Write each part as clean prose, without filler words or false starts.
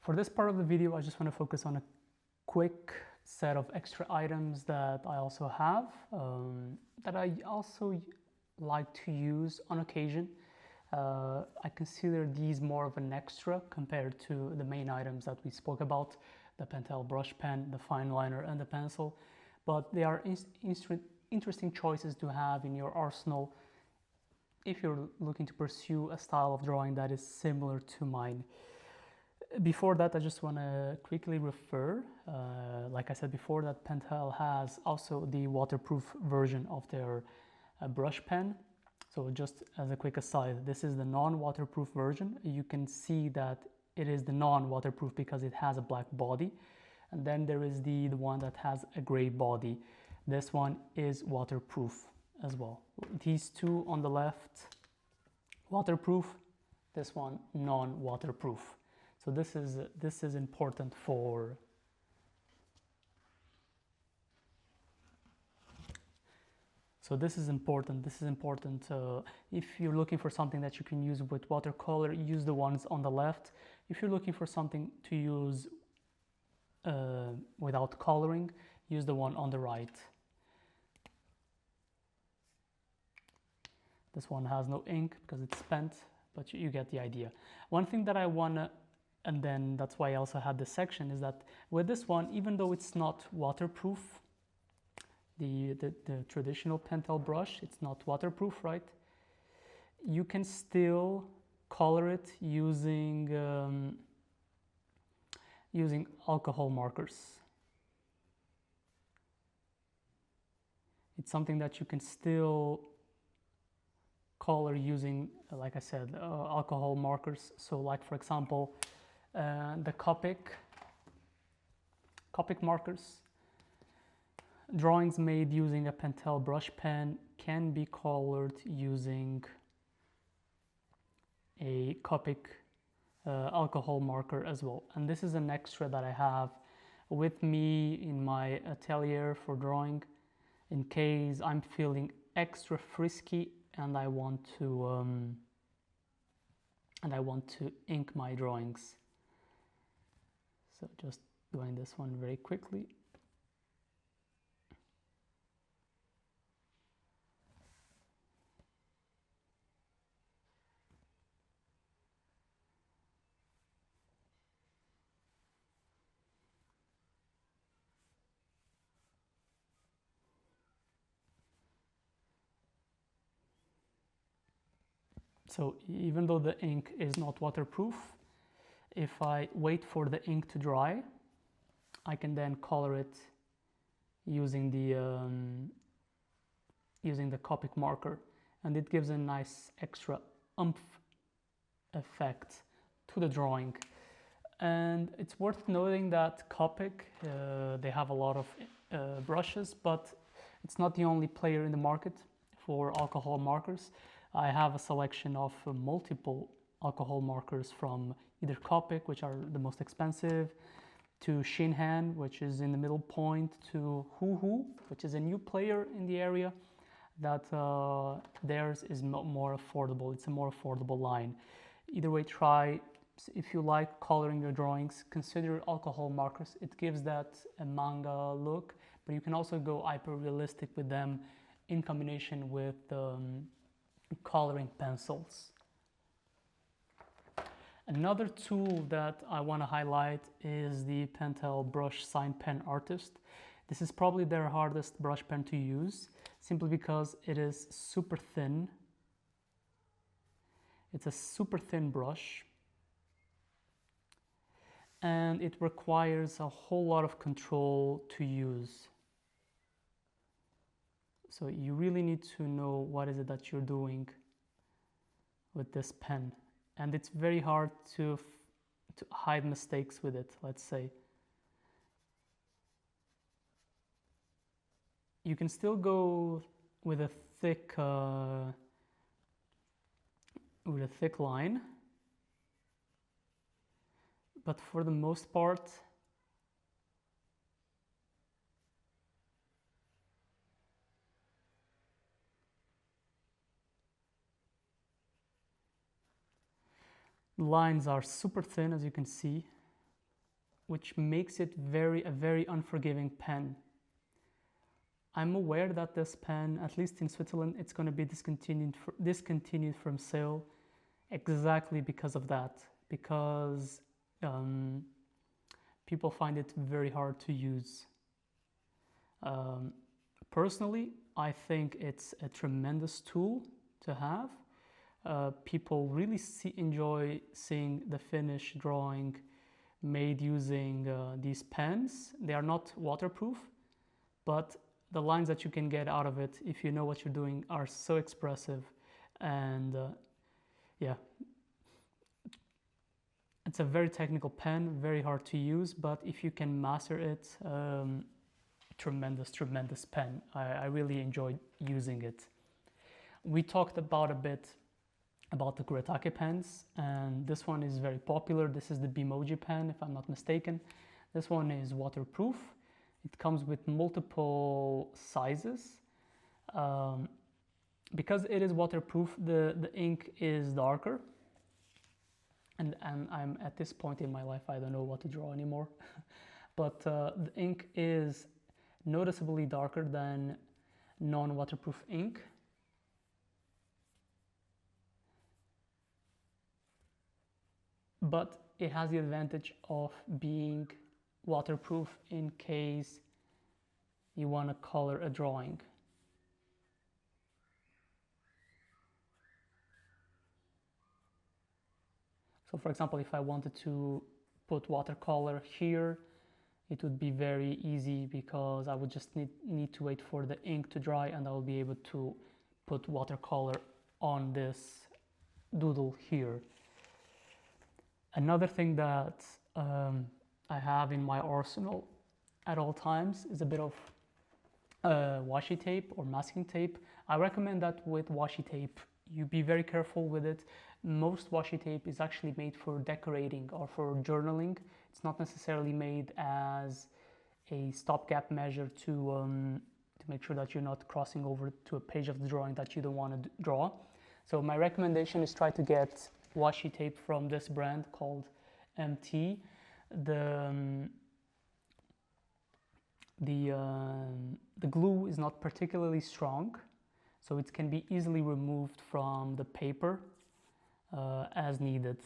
For this part of the video, I just want to focus on a quick set of extra items that I also have, that I also like to use on occasion. I consider these more of an extra compared to the main items that we spoke about, the Pentel brush pen, the fine liner, and the pencil. But they are interesting choices to have in your arsenal if you're looking to pursue a style of drawing that is similar to mine. Before that, I just want to quickly refer, like I said before, that Pentel has also the waterproof version of their brush pen. So just as a quick aside, this is the non-waterproof version. You can see that it is the non-waterproof because it has a black body. And then there is the one that has a gray body. This one is waterproof as well. These two on the left, waterproof. This one, non-waterproof. So this is important for This is important if you're looking for something that you can use with watercolor, use the ones on the left. If you're looking for something to use without coloring, use the one on the right. This one has no ink because it's spent, but you get the idea. One thing that I wanna, and then that's why I also had this section, is that with this one, even though it's not waterproof, the traditional Pentel brush, it's not waterproof, right? You can still color it using using alcohol markers. It's something that you can still color using, like I said, alcohol markers. So like, for example, the Copic markers. Drawings made using a Pentel brush pen can be colored using a Copic alcohol marker as well. And this is an extra that I have with me in my atelier for drawing in case I'm feeling extra frisky and I want to ink my drawings. So just doing this one very quickly. So even though the ink is not waterproof, if I wait for the ink to dry, I can then color it using the Copic marker, and it gives a nice extra oomph effect to the drawing. And it's worth noting that Copic, they have a lot of brushes, but it's not the only player in the market for alcohol markers. I have a selection of multiple alcohol markers from either Copic, which are the most expensive, to Shinhan, which is in the middle point, to Hoo, which is a new player in the area, that theirs is more affordable. It's a more affordable line. Either way, try, if you like coloring your drawings, consider alcohol markers. It gives that a manga look, but you can also go hyper realistic with them in combination with coloring pencils. Another tool that I want to highlight is the Pentel Brush Sign Pen Artist. This is probably their hardest brush pen to use, simply because it is super thin. It's a super thin brush, and it requires a whole lot of control to use. So you really need to know what is it that you're doing with this pen. And it's very hard to hide mistakes with it, let's say. You can still go with a thick line, but for the most part, lines are super thin, as you can see. which makes it a very unforgiving pen. I'm aware that this pen, at least in Switzerland, it's going to be discontinued from sale exactly because of that, because people find it very hard to use. Personally, I think it's a tremendous tool to have. People really enjoy seeing the finished drawing made using these pens. They are not waterproof, but the lines that you can get out of it, if you know what you're doing, are so expressive. And yeah, it's a very technical pen, very hard to use, but if you can master it, tremendous pen. I really enjoyed using it. We talked a bit about the Kuretake pens, and this one is very popular. This is the Bimoji pen, if I'm not mistaken. This one is waterproof. It comes with multiple sizes. Because it is waterproof, the ink is darker. And I'm at this point in my life, I don't know what to draw anymore. But the ink is noticeably darker than non-waterproof ink. But it has the advantage of being waterproof in case you want to color a drawing. So for example, if I wanted to put watercolor here, it would be very easy because I would just need to wait for the ink to dry, and I will be able to put watercolor on this doodle here. Another thing that I have in my arsenal at all times is a bit of washi tape or masking tape. I recommend that with washi tape, you be very careful with it. Most washi tape is actually made for decorating or for journaling. It's not necessarily made as a stopgap measure to make sure that you're not crossing over to a page of the drawing that you don't want to draw. So my recommendation is try to get washi tape from this brand called MT. The glue is not particularly strong, so it can be easily removed from the paper as needed.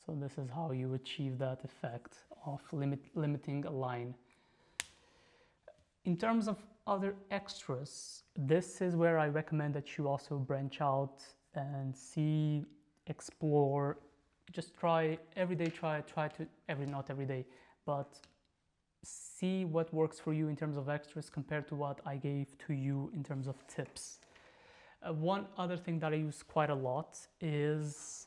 So this is how you achieve that effect of limiting a line. In terms of other extras, this is where I recommend that you also branch out and see, explore, just try every day, not every day, but see what works for you in terms of extras compared to what I gave to you in terms of tips. One other thing that I use quite a lot is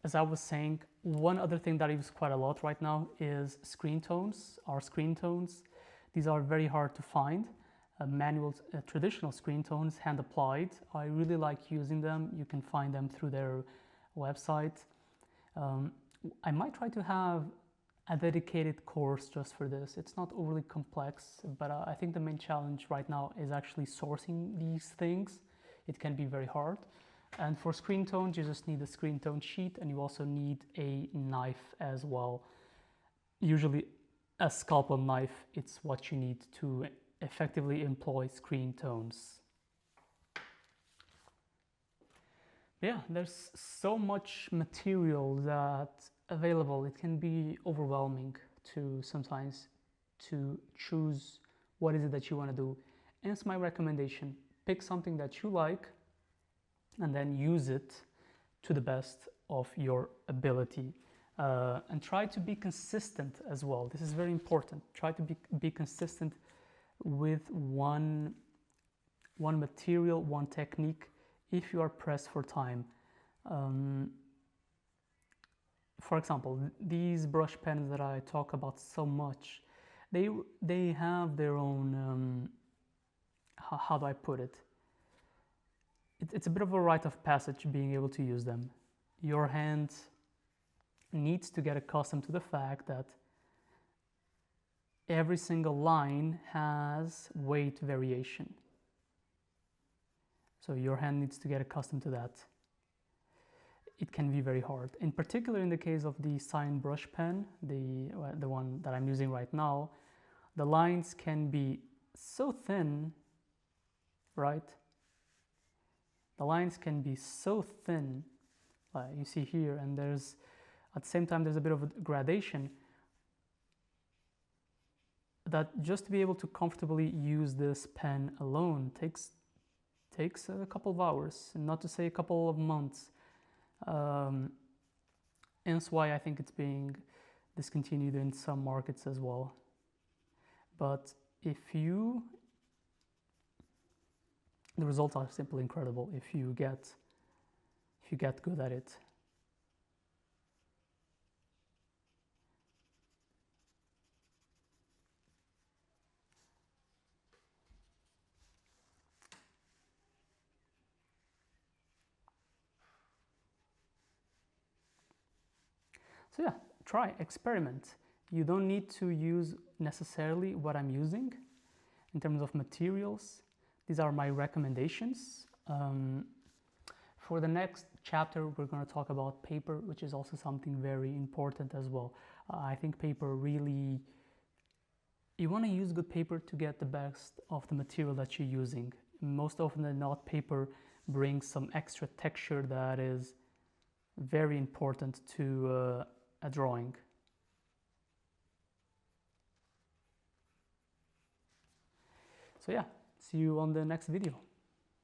as I was saying, one other thing that I use quite a lot right now is screen tones. Our screen tones, these are very hard to find. Traditional screen tones, hand applied. I really like using them. You can find them through their website. I might try to have a dedicated course just for this. It's not overly complex, but I think the main challenge right now is actually sourcing these things. It can be very hard. And for screen tones, you just need a screen tone sheet, and you also need a knife as well. Usually a scalpel knife, it's what you need to effectively employ screen tones. Yeah, there's so much material that's available. It can be overwhelming to sometimes to choose what is it that you want to do. And it's my recommendation. Pick something that you like and then use it to the best of your ability. And try to be consistent as well. This is very important. Try to be consistent with one material, one technique, if you are pressed for time. For example, these brush pens that I talk about so much, they have their own, how do I put it? it's a bit of a rite of passage being able to use them. Your hand needs to get accustomed to the fact that every single line has weight variation. So your hand needs to get accustomed to that. It can be very hard. In particular, in the case of the Sign brush pen, the one that I'm using right now, the lines can be so thin, right? The lines can be so thin, you see here, and there's, at the same time, there's a bit of a gradation, that just to be able to comfortably use this pen alone takes a couple of hours, and not to say a couple of months. And that's why I think it's being discontinued in some markets as well. But the results are simply incredible if you get good at it. So yeah, try, experiment. You don't need to use necessarily what I'm using in terms of materials. These are my recommendations. For the next chapter, we're going to talk about paper, which is also something very important as well. I think paper really, you want to use good paper to get the best of the material that you're using. Most often than not, paper brings some extra texture that is very important to a drawing. So yeah, see you on the next video.